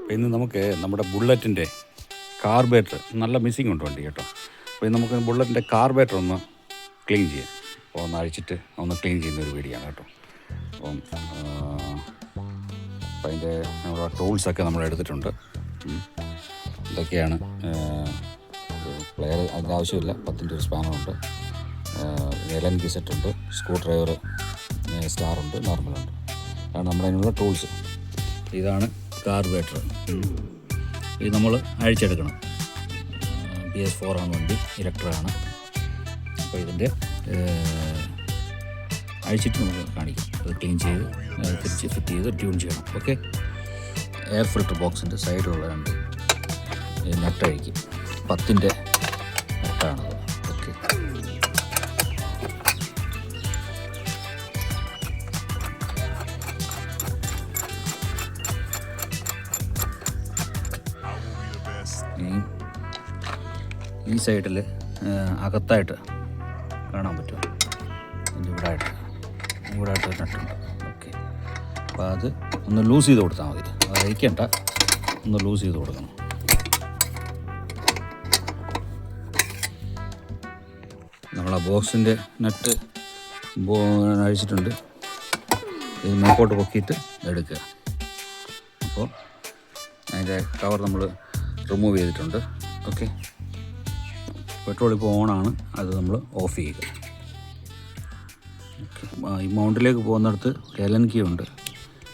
അപ്പോൾ ഇന്ന് നമുക്ക് നമ്മുടെ ബുള്ളറ്റിൻ്റെ കാർബേറ്റർ നല്ല മിസ്സിങ് ഉണ്ട് വണ്ടി കേട്ടോ. അപ്പോൾ ഇന്ന് നമുക്ക് ബുള്ളറ്റിൻ്റെ കാർബേറ്റർ ഒന്ന് ക്ലീൻ ചെയ്യാം. അപ്പോൾ ഒന്ന് അഴിച്ചിട്ട് ഒന്ന് ക്ലീൻ ചെയ്യുന്ന ഒരു വീഡിയോ ആണ് കേട്ടോ. അപ്പം അതിൻ്റെ നമ്മുടെ ടൂൾസൊക്കെ നമ്മൾ എടുത്തിട്ടുണ്ട്. ഇതൊക്കെയാണ് പ്ലെയർ, അതിൻ്റെ ആവശ്യമില്ല. 10-ൻ്റെ ഒരു സ്പാനറുണ്ട്, എലൻ കീ സെറ്റുണ്ട്, സ്ക്രൂ ഡ്രൈവർ, സ്റ്റാറുണ്ട്, നോർമലുണ്ട്. അതാണ് നമ്മുടെ അതിനുള്ള ടൂൾസ്. ഇതാണ് കാർബേറ്റർ. ഇത് നമ്മൾ അഴിച്ചെടുക്കണം. PS4 ആണ് വണ്ടി, ഇലക്ട്രാണ്. അപ്പോൾ ഇതിൻ്റെ അഴിച്ചിട്ട് നമുക്ക് കാണിക്കാം. അത് ക്ലീൻ ചെയ്ത് തിരിച്ച് ഫിറ്റ് ചെയ്ത് ട്യൂൺ ചെയ്യണം. ഓക്കെ. എയർ ഫിൽറ്റർ ബോക്സിൻ്റെ സൈഡിലുള്ള രണ്ട് നട്ടഴിക്കും. 10-ൻ്റെ നട്ടാണത്. ഓക്കെ. ഈ സൈഡിൽ അകത്തായിട്ട് കാണാൻ പറ്റും. ഇവിടായിട്ട് നട്ടുണ്ട്. ഓക്കെ. അപ്പോൾ അത് ഒന്ന് ലൂസ് ചെയ്ത് കൊടുത്താൽ മതി. അത് അഴിക്കണ്ട, ഒന്ന് ലൂസ് ചെയ്ത് കൊടുക്കണം. നമ്മൾ ആ ബോക്സിൻ്റെ നട്ട് അഴിച്ചിട്ടുണ്ട്. ഇത് മേപ്പോട്ട് പൊക്കിയിട്ട് എടുക്കുക. അപ്പോൾ അതിൻ്റെ കവർ നമ്മൾ റിമൂവ് ചെയ്തിട്ടുണ്ട്. ഓക്കെ. പെട്രോൾ ഇപ്പോൾ ഓണാണ്, അത് നമ്മൾ ഓഫ് ചെയ്യുക. ഓക്കെ. ഈ മൗണ്ടിലേക്ക് പോകുന്നിടത്ത് എലൻ കീ ഉണ്ട്.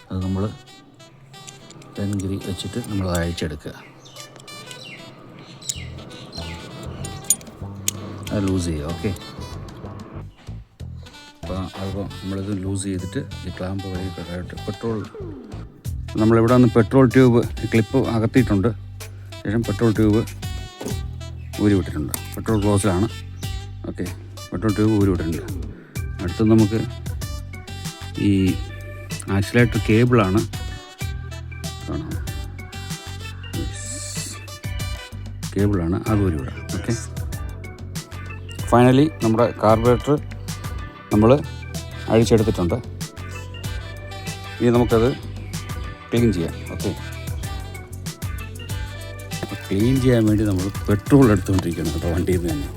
അത് നമ്മൾ എലൻ കീ വെച്ചിട്ട് നമ്മൾ അഴിച്ചെടുക്കുക. അത് ലൂസ് ചെയ്യുക. ഓക്കെ. അപ്പോൾ അതിപ്പോൾ നമ്മളിത് ലൂസ് ചെയ്തിട്ട് ഈ ക്ലാമ്പ് വഴി പെട്രോൾ നമ്മളിവിടെ നിന്ന് പെട്രോൾ ട്യൂബ് ക്ലിപ്പ് അകത്തിയിട്ടുണ്ട്. ശേഷം പെട്രോൾ ട്യൂബ് ഊരി വിട്ടിട്ടുണ്ട്. പെട്രോൾ ക്ലോസിലാണ്. ഓക്കെ. പെട്രോൾ ട്യൂബ് ഊരി വിട്ടിട്ടുണ്ട്. അടുത്ത് നമുക്ക് ഈ ആക്സിലേറ്റർ കേബിളാണ്. കാണാം, കേബിളാണ്, അത് ഊരി വിടാം. ഓക്കെ. ഫൈനലി നമ്മുടെ കാർബറേറ്റർ നമ്മൾ അഴിച്ചെടുത്തിട്ടുണ്ട്. ഇനി നമുക്കത് ക്ലീൻ ചെയ്യാം. ഓക്കെ. ക്ലീൻ ചെയ്യാൻ വേണ്ടി നമ്മൾ പെട്രോൾ എടുത്തുകൊണ്ടിരിക്കണം കേട്ടോ, വണ്ടിയിൽ നിന്ന് തന്നെ.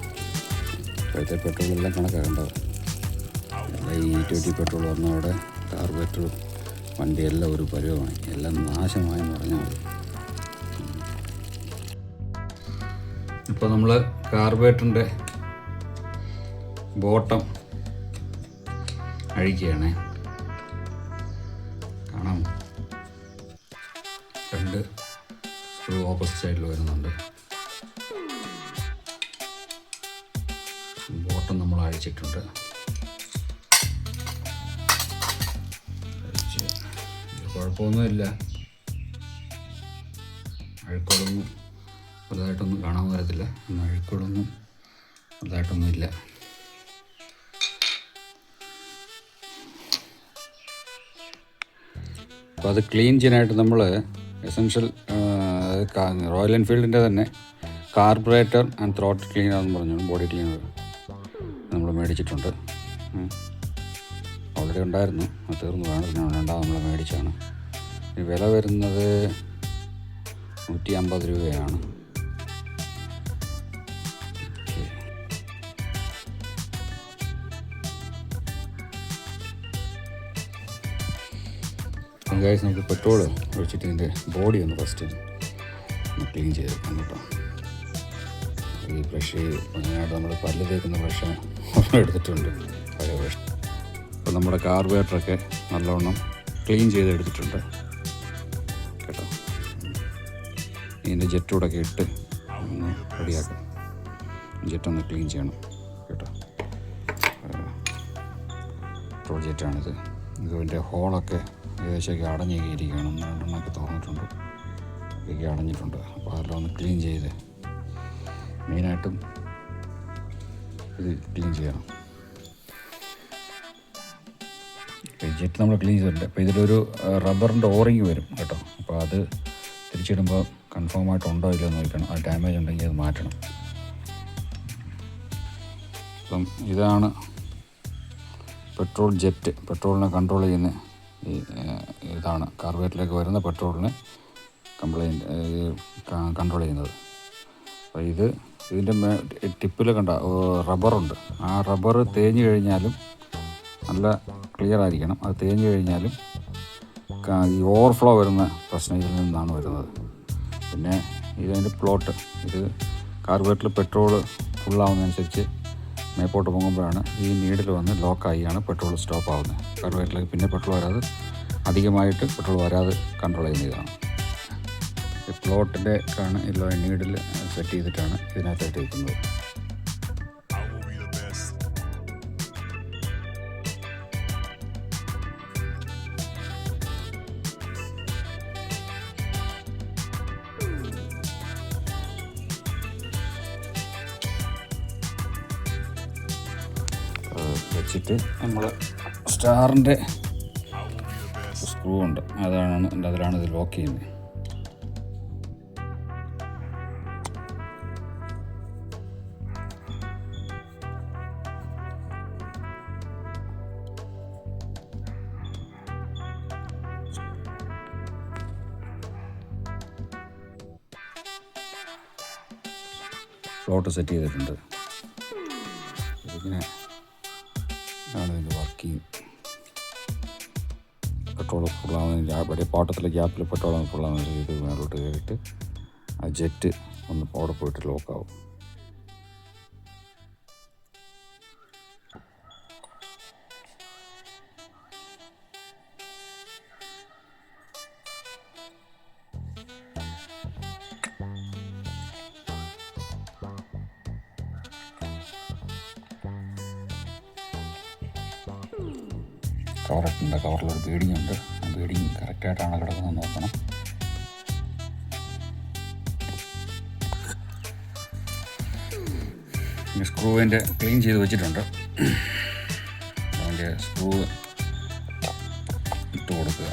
ഇപ്പോഴത്തെ പെട്രോളെല്ലാം കണക്കാക്കേണ്ടത്. E20 പെട്രോൾ വന്നതോടെ കാർബറേറ്റർ വണ്ടിയെല്ലാം ഒരു പരുവമായി, എല്ലാം നാശമായെന്ന് പറഞ്ഞാൽ മതി. ഇപ്പോൾ നമ്മൾ കാർബറേറ്ററിൻ്റെ ബോട്ടം അഴിക്കുകയാണേ. കാണാം, രണ്ട് സ്ക്രൂ ഓപ്പോസിറ്റ് സൈഡിൽ വരുന്നുണ്ട്. ബോട്ടം നമ്മൾ അഴിച്ചിട്ടുണ്ട്. കുഴപ്പമൊന്നുമില്ല. അഴുക്കുകളൊന്നും വലുതായിട്ടൊന്നും കാണാൻ വരത്തില്ല. എന്നാൽ അഴുക്കുകളൊന്നും വലുതായിട്ടൊന്നുമില്ല. അപ്പോൾ അത് ക്ലീൻ ചെയ്യാനായിട്ട് നമ്മൾ എസൻഷ്യൽ റോയൽ എൻഫീൽഡിൻ്റെ തന്നെ കാർബറേറ്റർ ആൻഡ് ത്രോട്ടിൽ ക്ലീനർ എന്ന് പറഞ്ഞു, ബോഡി ക്ലീനർ നമ്മൾ മേടിച്ചിട്ടുണ്ട്. ഓൾറെഡി ഉണ്ടായിരുന്നു, അത് തീർന്നു വേണം. പിന്നെ രണ്ടാമത് നമ്മൾ മേടിച്ചാണ്. ഈ വില വരുന്നത് 150 രൂപയാണ്. ഗൈസ്, നമുക്ക് പെട്രോൾ ഒഴിച്ചിട്ട് ഇതിൻ്റെ ബോഡി ഒന്ന് ഫസ്റ്റ് ക്ലീൻ ചെയ്തെടുക്കാം കേട്ടോ. ഈ ബ്രഷ് മെയിനായിട്ട് നമ്മൾ പല്ല് തേക്കുന്ന ബ്രഷ് എടുത്തിട്ടുണ്ട്, പഴയ ബ്രഷ്. അപ്പോൾ നമ്മുടെ കാർബറേറ്ററൊക്കെ നല്ലവണ്ണം ക്ലീൻ ചെയ്തെടുത്തിട്ടുണ്ട് കേട്ടോ. ഇതിൻ്റെ ജെറ്റൂടൊക്കെ ഇട്ട് ഒന്ന് റെഡിയാക്കാം. ജെറ്റൊന്ന് ക്ലീൻ ചെയ്യണം കേട്ടോ. പെട്രോൾ ജെറ്റാണിത്. ഇതിൻ്റെ ഹോളൊക്കെ ഏകദേശമൊക്കെ അടഞ്ഞിരിക്കുകയാണ്. 2 തുറന്നിട്ടുണ്ട്, ഒക്കെ അടഞ്ഞിട്ടുണ്ട്. അപ്പോൾ അതെല്ലാം ഒന്ന് ക്ലീൻ ചെയ്ത്, മെയിനായിട്ടും ഇത് ക്ലീൻ ചെയ്യണം. ജെറ്റ് നമ്മൾ ക്ലീൻ ചെയ്തിട്ടുണ്ട്. അപ്പോൾ ഇതിലൊരു റബ്ബറിൻ്റെ ഓറിങ് വരും കേട്ടോ. അപ്പോൾ അത് തിരിച്ചിടുമ്പോൾ കൺഫേമായിട്ട് ഉണ്ടോ ഇല്ലയോ എന്ന് നോക്കണം. അത് ഡാമേജ് ഉണ്ടെങ്കിൽ അത് മാറ്റണം. അപ്പം ഇതാണ് പെട്രോൾ ജെറ്റ്. പെട്രോളിനെ കൺട്രോൾ ചെയ്യുന്ന ഇതാണ് കാർബറേറ്ററിലേക്ക് വരുന്ന പെട്രോളിനെ കൺട്രോൾ ചെയ്യുന്നത്. അപ്പോൾ ഇതിൻ്റെ ടിപ്പിൽ കണ്ട റബ്ബറുണ്ട്. ആ റബ്ബർ തേഞ്ഞ് കഴിഞ്ഞാലും നല്ല ക്ലിയർ ആയിരിക്കണം. അത് തേഞ്ഞ് കഴിഞ്ഞാലും ഈ ഓവർഫ്ലോ വരുന്ന പ്രശ്നം ഇതിൽ നിന്നാണ് വരുന്നത്. പിന്നെ ഇതിൻ്റെ പ്ലോട്ട്, ഇത് കാർബറേറ്ററിൽ പെട്രോൾ ഫുള്ളാവുന്നതനുസരിച്ച് മേപ്പോട്ട് പൊങ്ങുമ്പോഴാണ് ഈ നീഡിൽ വന്ന് ലോക്കായിയാണ് പെട്രോൾ സ്റ്റോപ്പ് ആവുന്നത്. കാർബറേറ്ററിലേക്ക് പിന്നെ പെട്രോൾ വരാതെ, അധികമായിട്ട് പെട്രോൾ വരാതെ കൺട്രോൾ ചെയ്യുന്ന ഇതാണ്. ഈ പ്ലോട്ടിൻ്റെ ആണ് ഈ നീഡിൽ സെറ്റ് ചെയ്തിട്ടാണ് ഇതിനകത്തായിട്ട് വയ്ക്കുന്നത്. വെച്ചിട്ട് നമ്മൾ സ്റ്റാറിൻ്റെ സ്ക്രൂ ഉണ്ട്, അതിലാണ് ഇത് ലോക്ക് ചെയ്യുന്നത്. പ്ലോട്ട് സെറ്റ് ചെയ്തിട്ടുണ്ട്. ഇതിങ്ങനെ ആണ് ഇതിൻ്റെ വർക്കിങ്. പെട്രോൾ ഫുള്ളാവുന്നതിൻ്റെ അവിടെ പാട്ടത്തിലെ ഗ്യാപ്പിൽ പെട്രോൾ ഫുള്ളാവുന്ന ഇത് മേലോട്ട് കയറിയിട്ട് ആ ജെറ്റ് ഒന്ന് അവിടെ പോയിട്ട് ലോക്കാവും. കവറിട്ടുണ്ട്. കവറിലൊരു ബീഡിങ് ഉണ്ട്. ആ ബീഡിങ് കറക്റ്റായിട്ടാണ് കിടക്കുന്നത് നോക്കണം. പിന്നെ സ്ക്രൂവിൻ്റെ ക്ലീൻ ചെയ്ത് വെച്ചിട്ടുണ്ട്. അതിൻ്റെ സ്ക്രൂ ഇട്ട് കൊടുക്കുക.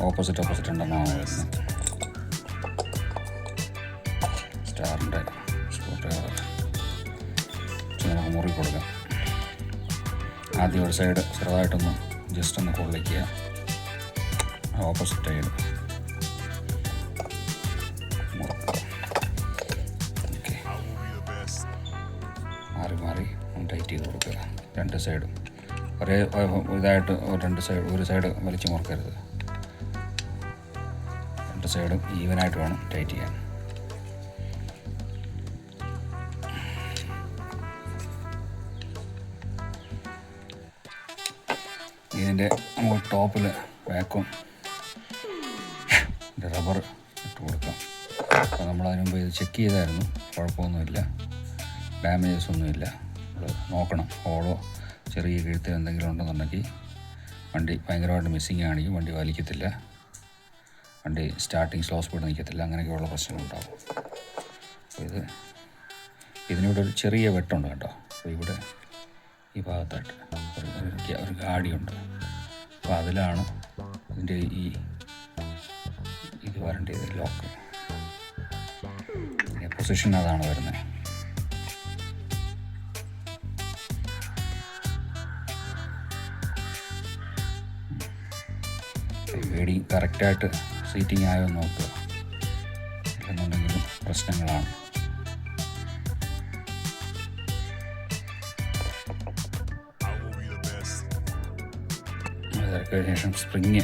ഓപ്പോസിറ്റ് ഉണ്ടെന്നാണ് വരുന്നത്. സ്റ്റാറിൻ്റെ സ്ക്രൂ ഡ്രൈവർ നമുക്ക് മുറി കൊടുക്കാം. ആദ്യം ഒരു സൈഡ് ചെറുതായിട്ടൊന്ന് ജസ്റ്റ് ഒന്ന് കൊള്ളിക്കുക. ഓപ്പോസിറ്റ് സൈഡ് ഓക്കെ, മാറി ഒന്ന് ടൈറ്റ് ചെയ്ത് കൊടുക്കുക. രണ്ട് സൈഡും ഒരേ ഇതായിട്ട് ഒരു സൈഡ് വലിച്ചു മുറുക്കരുത്. രണ്ട് സൈഡും ഈവനായിട്ട് വേണം ടൈറ്റ് ചെയ്യാൻ. ഇതിൻ്റെ ടോപ്പിൽ വാക്വം റബ്ബർ ഇട്ട് കൊടുക്കാം. അപ്പോൾ നമ്മളതിന് മുമ്പ് ഇത് ചെക്ക് ചെയ്തായിരുന്നു. കുഴപ്പമൊന്നുമില്ല, ഡാമേജസ് ഒന്നുമില്ല. നമ്മൾ നോക്കണം, ഹോളോ ചെറിയ കീഴ്ത്ത് എന്തെങ്കിലും ഉണ്ടെന്നുണ്ടെങ്കിൽ വണ്ടി ഭയങ്കരമായിട്ട് മിസ്സിങ് ആണെങ്കിൽ വണ്ടി വലിക്കത്തില്ല, വണ്ടി സ്റ്റാർട്ടിങ് സ്ലോ സ്പീഡ് നിൽക്കത്തില്ല, അങ്ങനെയൊക്കെയുള്ള പ്രശ്നങ്ങളുണ്ടാകും. അപ്പോൾ ഇതിനൂടെ ഒരു ചെറിയ വെട്ടുണ്ട് കേട്ടോ. അപ്പോൾ ഇവിടെ ഈ ഭാഗത്തായിട്ട് ഒരു ഗാഡിയുണ്ട്. അപ്പോൾ അതിലാണ് ഇതിൻ്റെ ഇത് വരേണ്ടത്, ലോക്ക് പൊസിഷൻ അതാണ് വരുന്നത്. വേടി കറക്റ്റായിട്ട് സീറ്റിംഗ് ആയോ നോക്കുക, എന്നുണ്ടെങ്കിലും പ്രശ്നങ്ങളാണ്. അതിന് ശേഷം സ്പ്രിങ്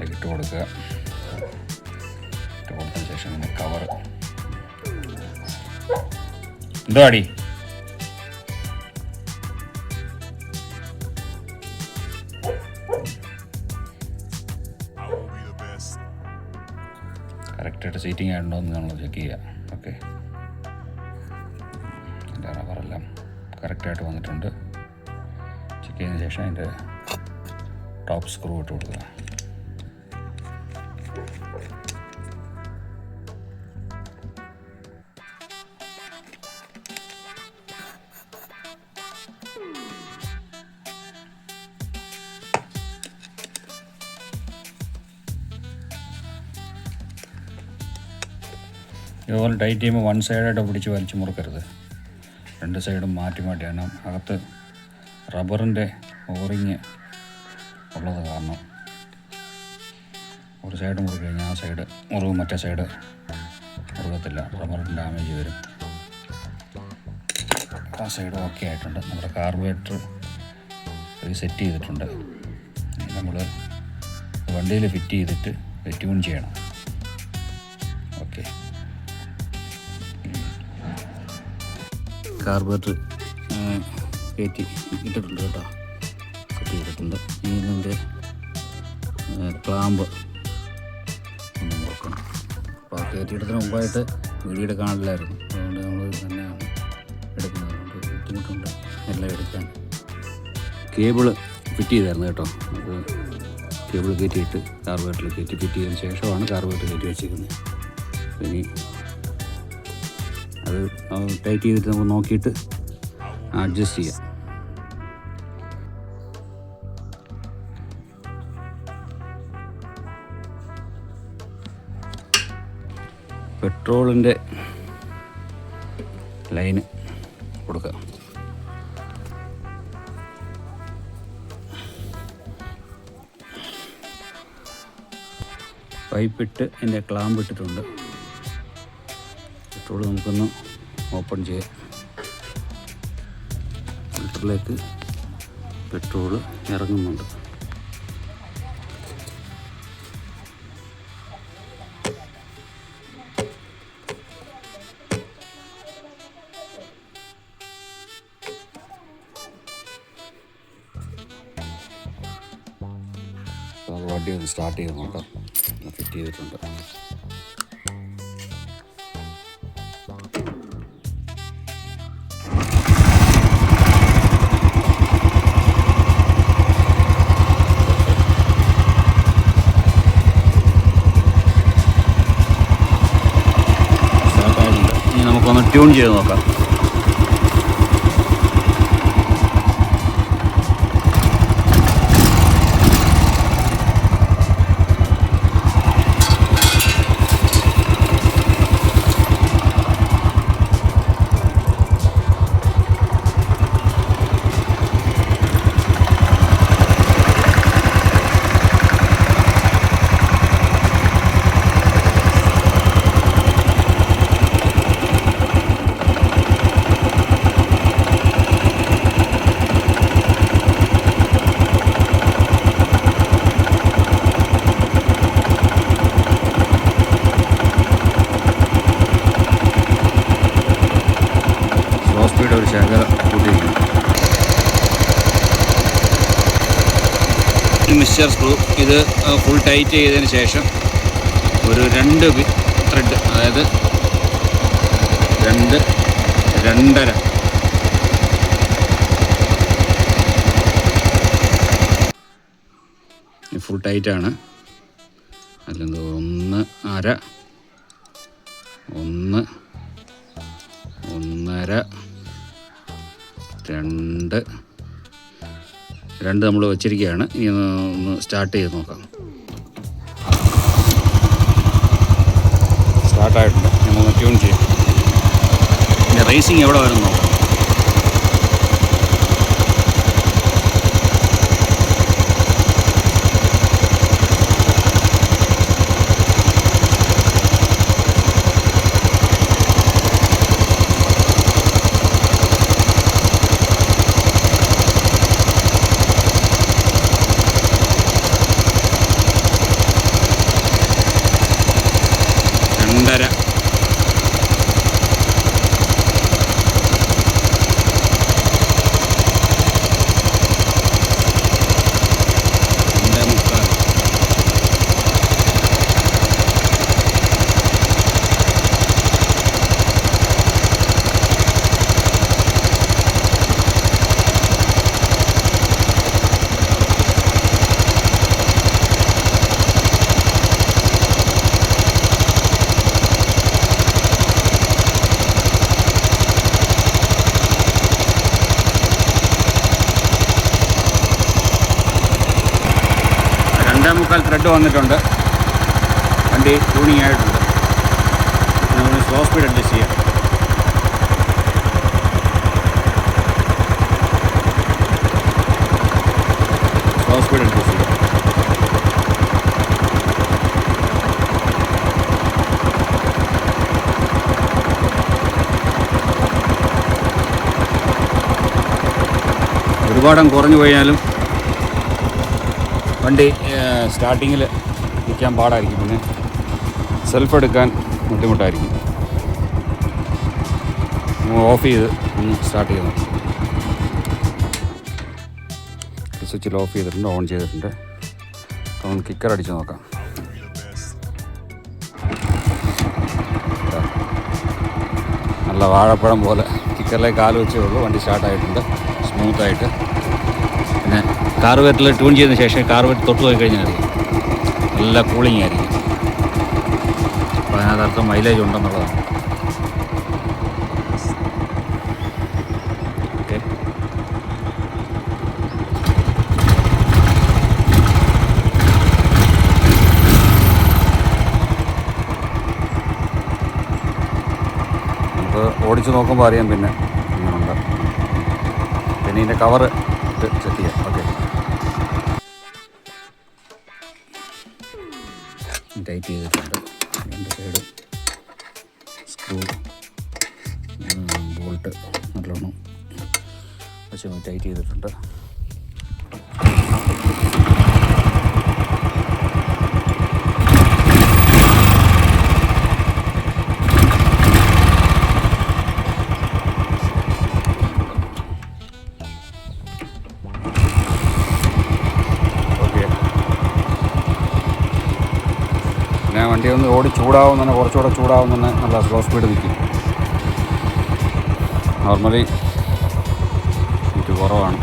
ഇട്ട് കൊടുക്കുക. ഇട്ട് കൊടുത്തതിന് ശേഷം പിന്നെ കവർ എന്തോ അടി കറക്റ്റായിട്ട് സീറ്റിംഗ് ആയിട്ടുണ്ടോ എന്ന് നമ്മൾ ചെക്ക് ചെയ്യുക. ഓക്കെ, അതിൻ്റെ റബ്ബറെല്ലാം കറക്റ്റായിട്ട് വന്നിട്ടുണ്ട്. ചെക്ക് ചെയ്തതിന് ശേഷം അതിൻ്റെ ടോപ്പ് സ്ക്രൂ ഇട്ട് കൊടുക്കുക. ഇതുപോലെ ടൈറ്റ് ചെയ്യുമ്പോൾ വൺ സൈഡായിട്ട് പിടിച്ച് വലിച്ചു മുറുക്കരുത്, രണ്ട് സൈഡും മാറ്റി കാരണം അകത്ത് റബ്ബറിൻ്റെ ഓറിങ് ഉള്ളത് കാരണം ഒരു സൈഡ് മുറി കഴിഞ്ഞാൽ ആ സൈഡ് മുറിവ് മറ്റേ സൈഡ് മുറുകത്തില്ല, റബ്ബറിന് ഡാമേജ് വരും. ആ സൈഡ് ഓക്കെ ആയിട്ടുണ്ട്. നമ്മുടെ കാർബറേറ്റർ സെറ്റ് ചെയ്തിട്ടുണ്ട്. നമ്മൾ വണ്ടിയിൽ ഫിറ്റ് ചെയ്തിട്ട് ട്യൂൺ ചെയ്യണം. ഓക്കെ, കാർബറേറ്റർ കയറ്റി ഇട്ടിട്ടുണ്ട് കേട്ടോ, സെറ്റ് ചെയ്തിട്ടുണ്ട്. ഇനി ഇതിൻ്റെ ക്ലാമ്പ് ഒന്ന് നോക്കണം. അപ്പോൾ ആ കയറ്റിയിടത്തിന് മുമ്പായിട്ട് വീഡിയോ എടുക്കാനില്ലായിരുന്നു, അതുകൊണ്ട് നമ്മൾ തന്നെയാണ് എടുക്കുന്നത്. അതുകൊണ്ട് ബുദ്ധിമുട്ടുണ്ട് എല്ലാം എടുക്കാൻ. കേബിള് ഫിറ്റ് ചെയ്തായിരുന്നു കേട്ടോ. അത് കേബിൾ കയറ്റിയിട്ട് കാർബറേറ്ററിൽ കയറ്റി ഫിറ്റ് ചെയ്തതിന് ശേഷമാണ് കാർബറേറ്റർ കയറ്റി വെച്ചിരിക്കുന്നത്. ഇനി അത് ടൈറ്റ് ചെയ്തിട്ട് നമുക്ക് നോക്കിയിട്ട് അഡ്ജസ്റ്റ് ചെയ്യാം. പെട്രോളിൻ്റെ ലൈന് കൊടുക്കുക. പൈപ്പിട്ട് അതിൻ്റെ ക്ലാമ്പ് ഇട്ടിട്ടുണ്ട്. പെട്രോൾ നമുക്കൊന്ന് ഓപ്പൺ ചെയ്യാം. ഫിൽറ്ററിലേക്ക് പെട്രോൾ ഇറങ്ങുന്നുണ്ട്. വണ്ടി ഒന്ന് സ്റ്റാർട്ട് ചെയ്ത് നോക്കാം. ഫിറ്റ് ചെയ്തിട്ടുണ്ട്. സ്റ്റാർട്ടായിട്ടുണ്ട്. ഇനി നമുക്കൊന്ന് ട്യൂൺ ചെയ്ത് നോക്കാം. ഒരു ശകല കൂട്ടിയിരിക്കുന്നു. ഈ മിക്സ്ചർ സ്ക്രൂ ഇത് ഫുൾ ടൈറ്റ് ചെയ്തതിന് ശേഷം ഒരു 2 ത്രെഡ്, അതായത് 2.5 ഫുൾ ടൈറ്റാണ്. അല്ലെങ്കിൽ 1.5 2 നമ്മൾ വച്ചിരിക്കുകയാണ്. ഇനി ഒന്ന് സ്റ്റാർട്ട് ചെയ്ത് നോക്കാം. സ്റ്റാർട്ടായിട്ടുണ്ട്. നമ്മൾ ട്യൂൺ ചെയ്യും. പിന്നെ റേസിങ് എവിടെ വരും നോക്കാം. ത്രെഡ് വന്നിട്ടുണ്ട്. വണ്ടി ട്യൂണിങ് ആയിട്ടുണ്ട്. നമുക്ക് സ്ലോ സ്പീഡ് അഡ്ജസ്റ്റ് ചെയ്യാം. സ്ലോ സ്പീഡ് അഡ്ജസ്റ്റ് ചെയ്യാം. ഒരുപാടങ്ങ് കുറഞ്ഞു പോയാലും വണ്ടി സ്റ്റാർട്ടിങ്ങിൽ നിൽക്കാൻ പാടായിരിക്കും, പിന്നെ സെൽഫ് എടുക്കാൻ ബുദ്ധിമുട്ടായിരിക്കും. ഓഫ് ചെയ്ത് ഒന്ന് സ്റ്റാർട്ട് ചെയ്യുന്നു. സ്വിച്ചിൽ ഓഫ് ചെയ്തിട്ടുണ്ട്, ഓൺ ചെയ്തിട്ടുണ്ട്. അപ്പോൾ നമുക്ക് കിക്കർ അടിച്ച് നോക്കാം. നല്ല വാഴപ്പഴം പോലെ കിക്കറിലേക്ക് കാല് വെച്ചേ ഉള്ളൂ. വണ്ടി സ്റ്റാർട്ടായിട്ടുണ്ട് സ്മൂത്തായിട്ട്. പിന്നെ കാർബറേറ്ററിൽ ട്യൂൺ ചെയ്തതിന് ശേഷം കാർബറേറ്റർ തൊട്ട് പോയി കഴിഞ്ഞാൽ അറിയാം നല്ല കൂളിംഗ് ആയിരിക്കും. അപ്പോൾ അതിനകത്ത് മൈലേജ് ഉണ്ടെന്നുള്ളതാണ്. ഓക്കെ, നമുക്ക് ഓടിച്ച് നോക്കുമ്പോൾ അറിയാം പിന്നെ ഇങ്ങനെയുണ്ട്. പിന്നെ ഇതിൻ്റെ കവറ് ചെക്ക് ചെയ്യാം. ഓക്കെ, ടൈറ്റ് ചെയ്തിട്ടുണ്ട്. രണ്ട് സൈഡും സ്ക്രൂ ബോൾട്ട് നല്ലോണം വെച്ച് ടൈറ്റ് ചെയ്തിട്ടുണ്ട്. പിന്നെ വണ്ടി ഒന്ന് ഓടി ചൂടാവും തന്നെ, കുറച്ചുകൂടെ ചൂടാവും തന്നെ നല്ല സ്ലോ സ്പീഡ് നിൽക്കും. നോർമലി ഇത് കുറവാണ്.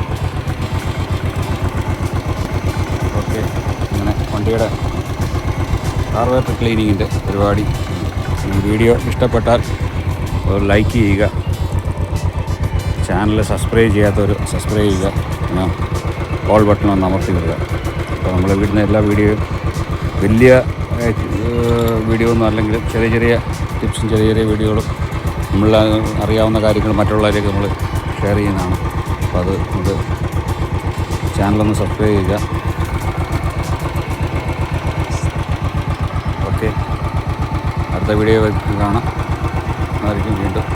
ഓക്കെ, അങ്ങനെ വണ്ടിയുടെ കാർബറേറ്റർ ക്ലീനിങ്ങിൻ്റെ പരിപാടി. ഈ വീഡിയോ ഇഷ്ടപ്പെട്ടാൽ ഒരു ലൈക്ക് ചെയ്യുക, ചാനൽ സബ്സ്ക്രൈബ് ചെയ്യാത്തവർ സബ്സ്ക്രൈബ് ചെയ്യുക, പിന്നെ ഓൾ ബട്ടൺ ഒന്ന് അമർത്തി വിടുക. അപ്പോൾ നമ്മൾ വിടുന്ന എല്ലാ വീഡിയോയും വലിയ വീഡിയോ ഒന്നും അല്ലെങ്കിലും ചെറിയ ചെറിയ ടിപ്സും ചെറിയ ചെറിയ വീഡിയോകളും നമ്മൾ അറിയാവുന്ന കാര്യങ്ങൾ മറ്റുള്ളവരേക്ക് നമ്മൾ ഷെയർ ചെയ്യുന്നതാണ്. അപ്പോൾ അത് നമുക്ക് ചാനലൊന്ന് സബ്സ്ക്രൈബ് ചെയ്യുക. ഓക്കെ, അടുത്ത വീഡിയോ കാണാം. അതായിരിക്കും വീണ്ടും.